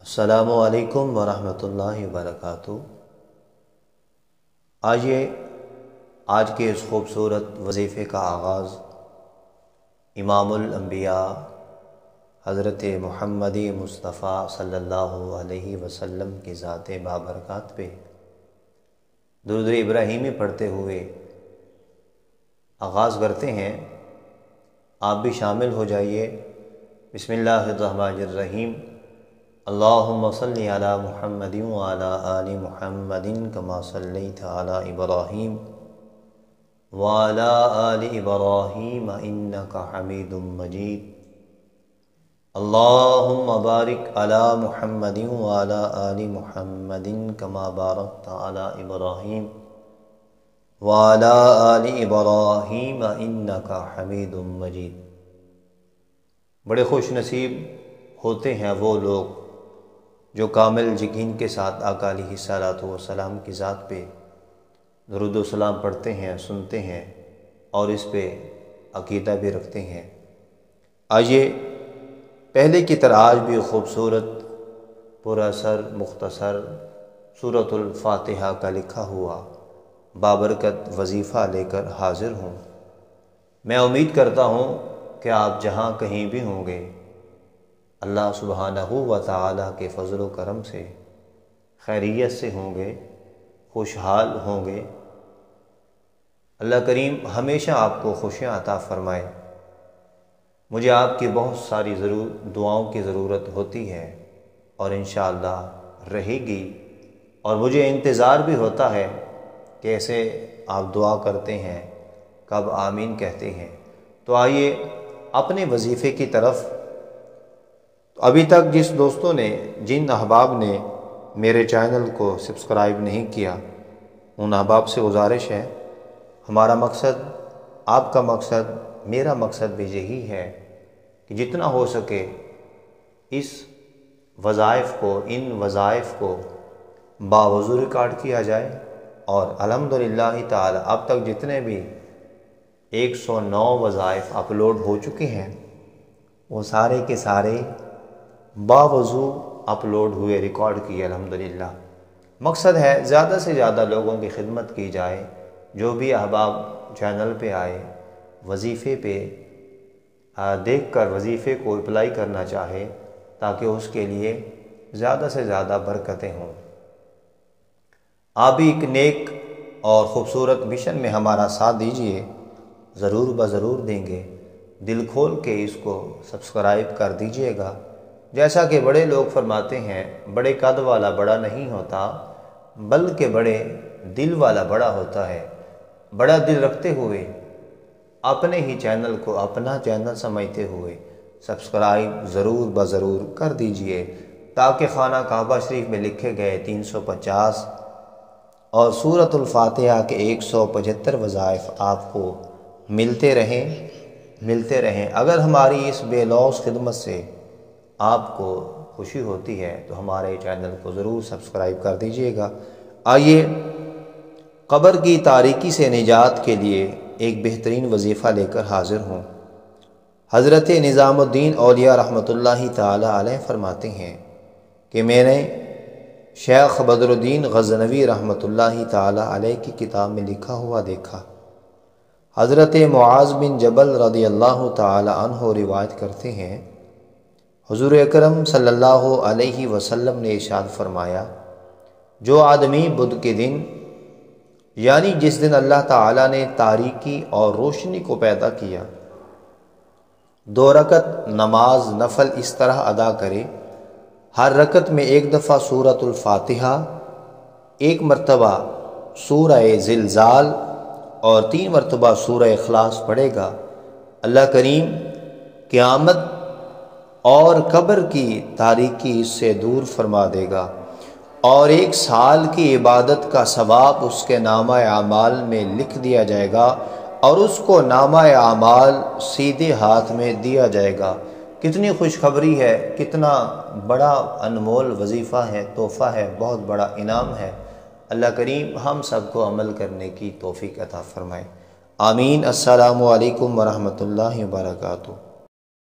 السلام علیکم ورحمۃ اللہ وبرکاتہ۔ آئیے آج کے اس خوبصورت وظیفے کا آغاز امام الانبیاء حضرت محمد مصطفیٰ صلی اللہ علیہ وسلم کی ذات بابرکات پہ درود ابراہیمی پڑھتے ہوئے آغاز کرتے ہیں۔ آپ بھی شامل ہو جائیے۔ بسم اللہ الرحمن الرحیم۔ اللہم صلی علی محمد وعلی آل محمد کما صلیت علی ابراہیم وعلی آل ابراہیم انک حمید مجید۔ اللہم بارک علی محمد وعلی آل محمد کما بارکت علی ابراہیم وعلی آل ابراہیم انک حمید مجید۔ بڑے خوش نصیب ہوتے ہیں وہ لوگ جو کامل یقین کے ساتھ آقا علیہ الصلوۃ والسلام کی ذات پہ درود و سلام پڑھتے ہیں، سنتے ہیں اور اس پہ عقیدہ بھی رکھتے ہیں۔ آئیے پہلے کی طرح آج بھی خوبصورت پر اثر مختصر سورۃ الفاتحہ کا لکھا ہوا بابرکت وظیفہ لے کر حاضر ہوں۔ میں امید کرتا ہوں کہ آپ جہاں کہیں بھی ہوں گے اللہ سبحانہ و تعالیٰ کے فضل و کرم سے خیریت سے ہوں گے، خوشحال ہوں گے۔ اللہ کریم ہمیشہ آپ کو خوشیاں عطا فرمائے۔ مجھے آپ کی بہت ساری دعاؤں کی ضرورت ہوتی ہے اور انشاءاللہ رہے گی، اور مجھے انتظار بھی ہوتا ہے کہ ایسے آپ دعا کرتے ہیں کب آمین کہتے ہیں۔ تو آئیے اپنے وظیفے کی طرف۔ ابھی تک جس دوستوں نے، جن احباب نے میرے چینل کو سبسکرائب نہیں کیا، ان احباب سے گزارش ہے، ہمارا مقصد، آپ کا مقصد، میرا مقصد بھی یہی ہے کہ جتنا ہو سکے اس وظائف کو، ان وظائف کو باوضو ریکارڈ کیا جائے، اور الحمدللہ تعالی اب تک جتنے بھی 109 وظائف اپلوڈ ہو چکے ہیں وہ سارے کے سارے باوضو اپلوڈ ہوئے، ریکارڈ کیے الحمدللہ۔ مقصد ہے زیادہ سے زیادہ لوگوں کی خدمت کی جائے۔ جو بھی احباب چینل پہ آئے، وظیفے پہ دیکھ کر وظیفے کو اپلائی کرنا چاہے تاکہ اس کے لیے زیادہ سے زیادہ برکتیں ہوں۔ آپ بھی ایک نیک اور خوبصورت مشن میں ہمارا ساتھ دیجئے، ضرور بضرور دیں گے۔ دل کھول کے اس کو سبسکرائب کر دیجئے گا۔ جیسا کہ بڑے لوگ فرماتے ہیں، بڑے قد والا بڑا نہیں ہوتا بلکہ بڑے دل والا بڑا ہوتا ہے۔ بڑا دل رکھتے ہوئے اپنے ہی چینل کو اپنا چینل سمجھتے ہوئے سبسکرائب ضرور بضرور کر دیجئے، تاکہ خانہ کعبہ شریف میں لکھے گئے 350 اور سورۃ الفاتحہ کے 175 وظائف آپ کو ملتے رہیں۔ اگر ہماری اس بے لوث خدمت سے آپ کو خوشی ہوتی ہے تو ہمارے چینل کو ضرور سبسکرائب کر دیجئے گا۔ آئیے قبر کی تاریکی سے نجات کے لیے ایک بہترین وظیفہ لے کر حاضر ہوں۔ حضرت نظام الدین اولیاء رحمۃ اللہ تعالی علیہ فرماتے ہیں کہ میں نے شیخ بدر الدین غزنوی رحمۃ اللہ تعالی علیہ کی کتاب میں لکھا ہوا دیکھا۔ حضرت معاذ بن جبل رضی اللہ تعالی عنہ روایت کرتے ہیں، حضور اکرم صلی اللہ علیہ وسلم نے ارشاد فرمایا، جو آدمی بدھ کے دن، یعنی جس دن اللہ تعالیٰ نے تاریکی اور روشنی کو پیدا کیا، 2 رکعت نماز نفل اس طرح ادا کرے، ہر رکعت میں 1 دفعہ سورۃ الفاتحہ، 1 مرتبہ سورہ زلزال اور 3 مرتبہ سورہ اخلاص پڑھے گا، اللہ کریم قیامت اور قبر کی تاریکی اس سے دور فرما دے گا، اور 1 سال کی عبادت کا ثواب اس کے نامہ اعمال میں لکھ دیا جائے گا، اور اس کو نامہ اعمال سیدھے ہاتھ میں دیا جائے گا۔ کتنی خوشخبری ہے، کتنا بڑا انمول وظیفہ ہے، تحفہ ہے، بہت بڑا انعام ہے۔ اللہ کریم ہم سب کو عمل کرنے کی توفیق عطا فرمائے۔ آمین۔ السلام علیکم ورحمۃ اللہ وبرکاتہ۔